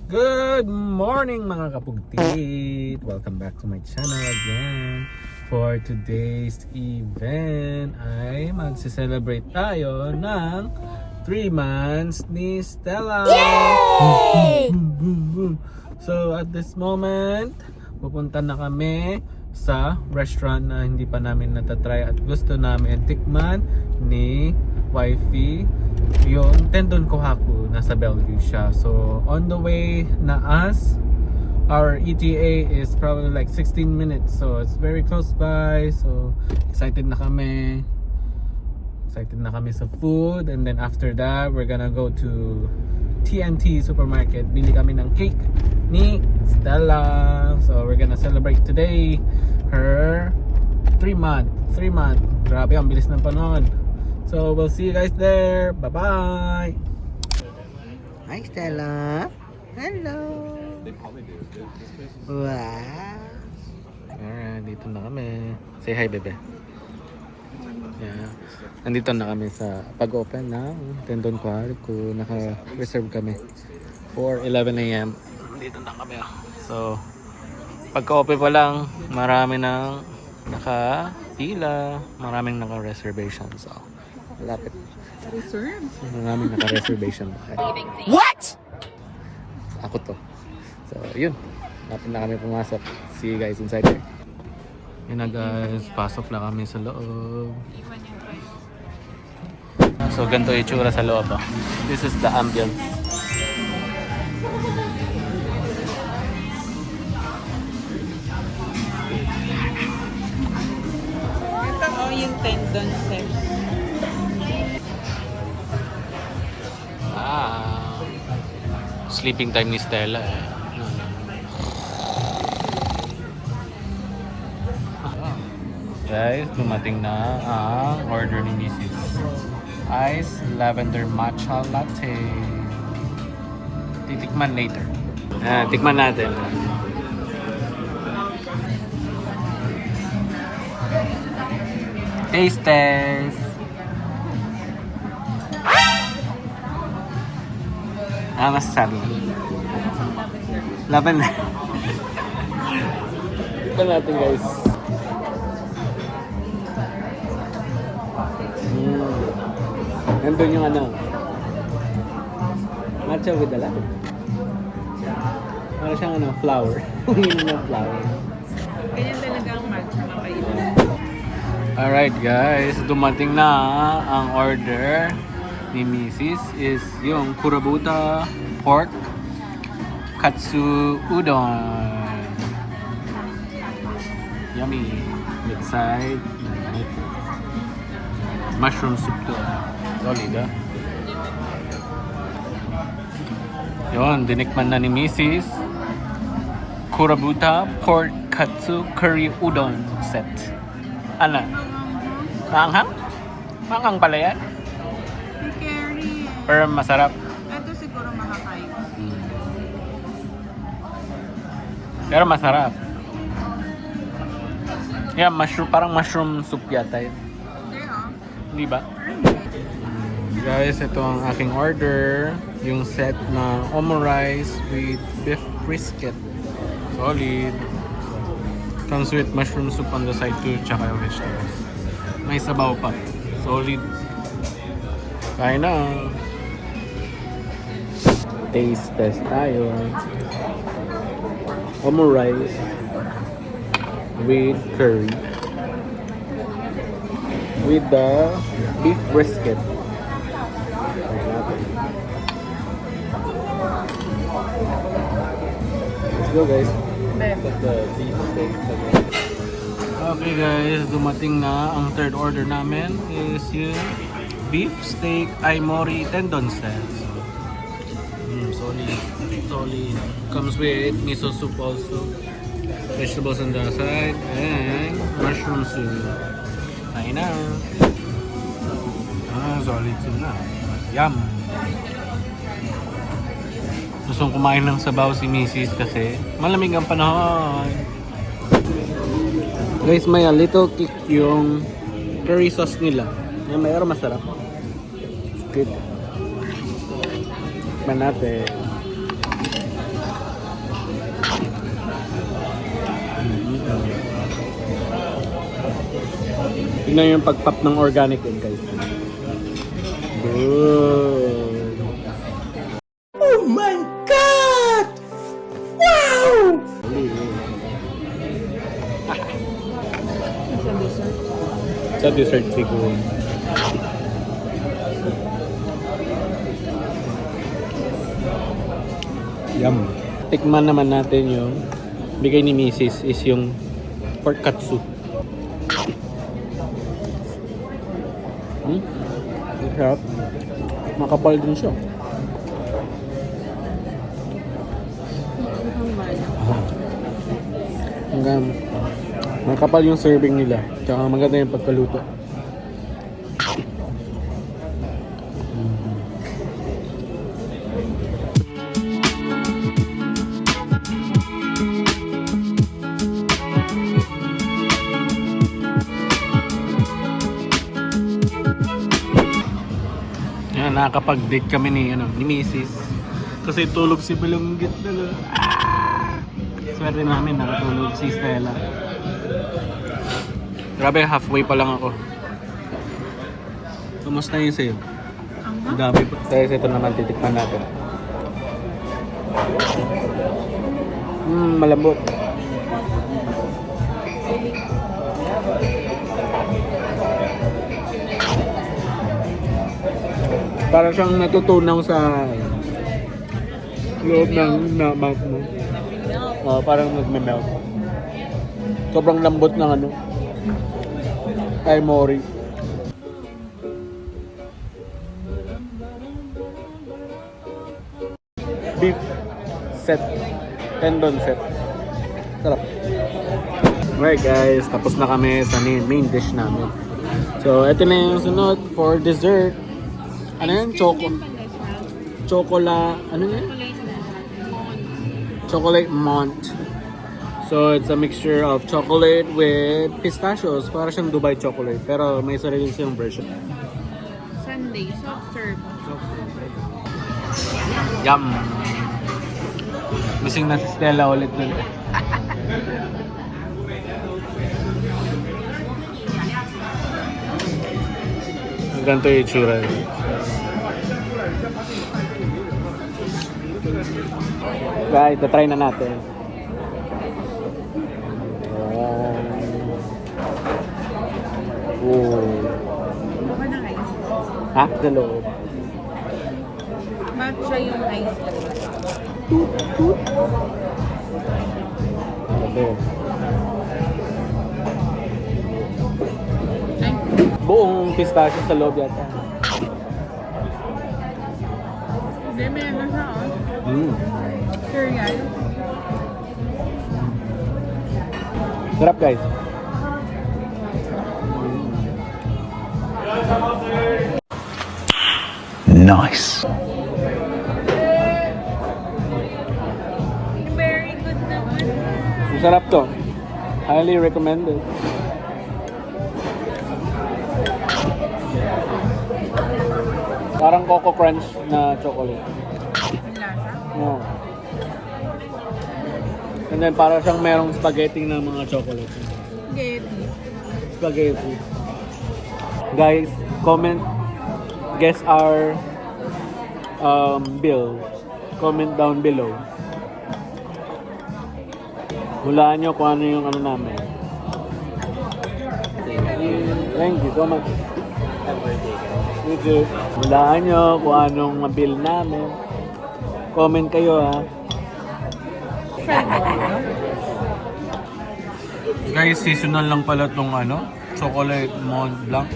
Good morning mga kapugtit! Welcome back to my channel again. For today's event ay magse-celebrate tayo ng 3 months ni Stella! Yay! Boom, boom, boom. So at this moment, pupunta na kami sa restaurant na hindi pa namin natatry at gusto namin tikman ni wifey. Yung Tendon Kohaku, nasa Bellevue siya. So on the way na us, our ETA is probably like 16 minutes, so it's very close by. So excited na kami sa food. And then after that, we're gonna go to TNT supermarket. Bili kami ng cake ni Stella. So we're gonna celebrate today her 3 month. Grabe, ang bilis ng panahon. So we'll see you guys there. Bye bye. Hi Stella. Hello. Wow. Alright, dito na kami. Say hi, bebe. Yeah. Nandito na kami sa pag-open ng Tendon Kohaku. Naka-reserve kami for 11 AM. Dito na kami. So, pagka-open pa lang, marami nang naka-pila, maraming naka-reservation. So, malapit. Maraming naka-reservation. What? Ako to. So, yun. Lapit na kami pumasok. See you guys inside there. Yun na guys, pasok na kami sa loob. So, ganito yung itsura sa loob. This is the ambience. Ito yung tendon set. Sleeping time ni Stella eh. Guys, dumating na ang order ni Mrs. Ice Lavender Matcha Latte. Titikman later. Tikman natin. Taste test. Masasabi mo? Lavender. Tikman natin guys. Nandun yung matcha with a lemon. Para siyang flower. Uminom ng flower. Ganyan talaga ang matcha makainin. Alright guys, dumating na ang order ni Mrs. is yung Kurabuta Pork Katsu Udon. Yummy. With side mushroom soup to. Solid Yun, dinikman na ni Mrs. Kurabuta Pork Katsu Curry Udon set. Ano? Maanghang? Maanghang pala yan? Carry. Pero masarap. Ito siguro makakain. Pero masarap. Yeah, mushroom, parang mushroom soup yata yun. Di ba? Guys, ito ang aking order. Yung set na omurice with beef brisket. Solid. Comes with mushroom soup on the side too, tsaka yung vegetables. May sabaw pa. Solid. Kain na. Taste test tayo. Omurice with curry with the beef brisket. Let's go guys. Put the beef steak. Okay guys, dumating na ang third order namin is yung beef steak aimori tendon set. Solid. Comes with miso soup also. Vegetables on the side and mushroom soup. Kain na. Solid soup na. Yum. Gustong kumain ng sabaw si Mrs. kasi malamig ang panahon. Guys, may a little kick yung curry sauce nila. Yung may masarap. Good. Tikman natin. Tingnan yung pag-pop ng organic egg, guys. Good. Oh my God! Wow! Sa dessert siguro. Yum. Tikman naman natin yung bigay ni Mrs. is yung pork katsu. Sarap. Makapal din siya. Hanggang makapal yung serving nila. Tsaka maganda yung pagkaluto. Yan, nakakapag-date kami ni Mrs. Kasi tulog si Balunggit na. Swerte namin, nakatulog si Stella. Grabe, halfway pa lang ako. Kumusta yun sa'yo? Ang dami po. Guys, ito naman titikman natin. Malambot. Parang siyang natutunaw sa loob ng mouth mo. Parang nagme-melt. Sobrang lambot ng Aimori. Beef set. Tendon set. Sarap. Alright guys, tapos na kami sa main dish namin. So, ito na yung sunod for dessert. Ano yan? Ano yan? Chocolate Mont. So, it's a mixture of chocolate with pistachios. Para siyang Dubai chocolate. Pero may sarili siyang version. Sunday, soft serve. Yum! Missing na si Stella ulit dun. Ganito yung itsura. Guys, try na natin. Baka ng ice. Ha? Sa loob. Matcha yung ice. Okay. Ay, Buong pistachio sa loob yata. hindi, may ano siya, oh. Cereal. Sarap guys. Nice. Very good naman. Masarap to. Highly recommended. Parang Coco Crunch na chocolate. Ang lasa. Oh. And then para siyang merong spaghetti na mga chocolate. Spaghetti. Spaghetti. Guys, comment, guess our bill. Comment down below. Hulaan nyo kung ano yung ano namin. Thank you so much. You too. Hulaan nyo kung anong bill namin. Comment kayo ha. Guys, seasonal lang pala tong chocolate Mont Blanc.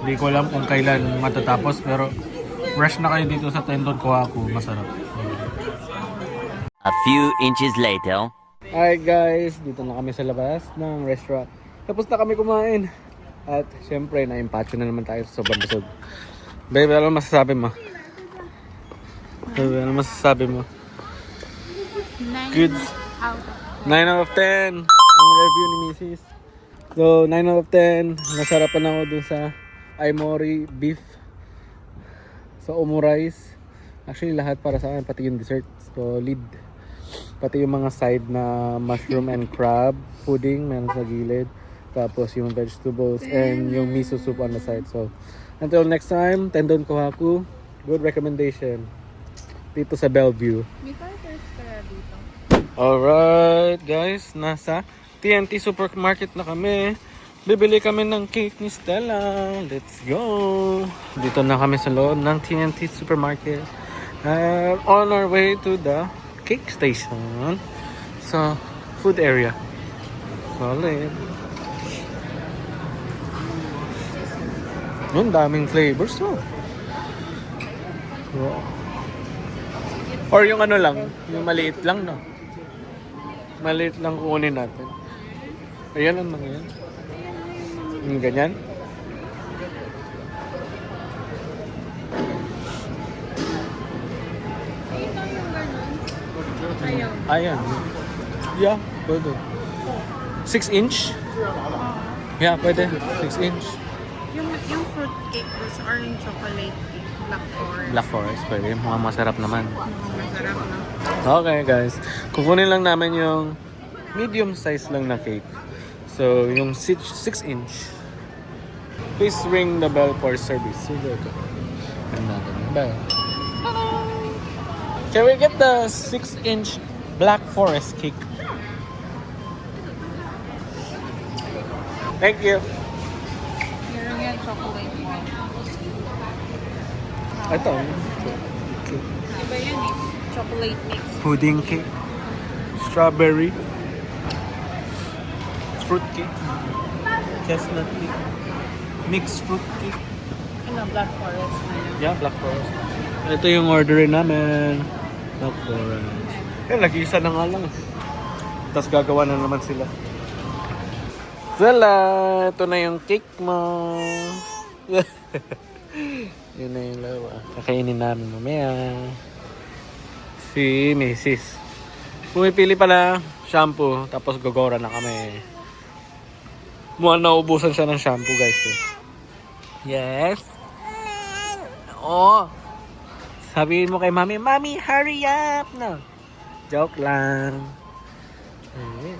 Hindi ko alam kung kailan matatapos pero fresh na kayo dito sa Tendon Kohaku. Masarap. A few inches later. Alright guys, dito na kami sa labas ng restaurant. Tapos na kami kumain. At syempre, na-impacho na naman tayo sa sobrang busog. Babe, ano masasabi mo? Babe, ano masasabi mo? 9 out. 9 out of 10 ang review ni Mrs. So, 9 out of 10. Nasarapan ako dun sa Aimori beef. So, omurice. Actually, lahat para sa akin, pati yung dessert. Solid. Pati yung mga side na mushroom and crab pudding, meron sa gilid. Tapos yung vegetables and yung miso soup on the side. So, until next time, Tendon Kohaku. Good recommendation. Dito sa Bellevue. May partners kaya dito. Alright, guys. Nasa TNT Supermarket na kami. Bibili kami ng cake ni Stella. Let's go! Dito na kami sa loob ng TNT Supermarket. On our way to the cake station. So, food area. Solid. Yun, daming flavors, no? Wow. Or yung ano lang, yung maliit lang, no? Maliit lang kunin natin. Ayan ang mga yan. Yung ganyan. Ayaw. Ayan. Yeah, pwede. 6 inch? Yeah, pwede. 6 inch. Yung fruit cake was orange chocolate cake. Black forest. Black forest, pwede. Mukhang masarap naman. Masarap na. Okay, guys. Kukunin lang namin yung medium size lang na cake. So, yung 6 inch. Please ring the bell for service. So, there you go. Ring natin yung bell. Can we get the 6 inch black forest cake? Thank you. Meron yan chocolate mo. Ito. Iba yan eh. Chocolate mix. Pudding cake. Strawberry. Fruit cake. Chestnut cake. Mixed fruit cake. Ano, black forest na yan. Yeah, black forest. Ito yung orderin namin. Black forest. Nag-isa na nga lang. Tapos gagawa na naman sila. Zala! Ito na yung cake mo. Yun na yung lawa. Kakainin namin mamaya. Si Mrs. Pumipili pala shampoo. Tapos gagora na kami. Mukhang naubusan siya ng shampoo, guys. Yes? Oo. Sabihin mo kay Mami, Mami, hurry up! No. Joke lang. Ayan.